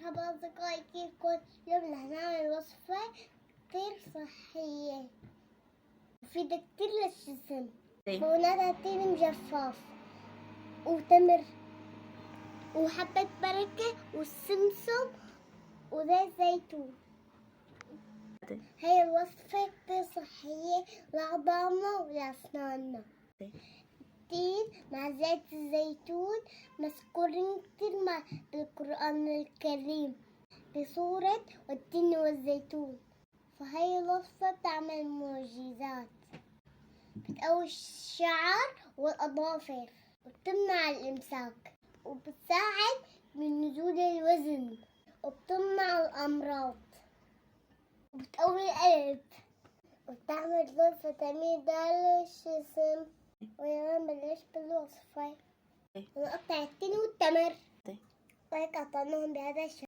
مرحبا أصدقائي، كيفكن؟ اليوم رح نعمل وصفة كتير صحية مفيدة كتير للجسم. مكوناتها تين مجفف وتمر وحبة بركة وسمسم وزيت زيتون. هاي الوصفة كتير صحية لعظامنا ولأسناننا. التين مع زيت الزيتون مذكورين كتير بالقرآن الكريم بصورة والتين والزيتون، فهي الوصفة بتعمل معجزات، بتقوي الشعر والأظافر وبتمنع الإمساك وبتساعد من نزول الوزن وبتمنع الأمراض وبتقوي القلب وبتعمل ضد فيتامين د للجسم. ويلا نبلش بالوصفة. نقطع التين والتمر وهيك قطعناهم بهذا الشكل.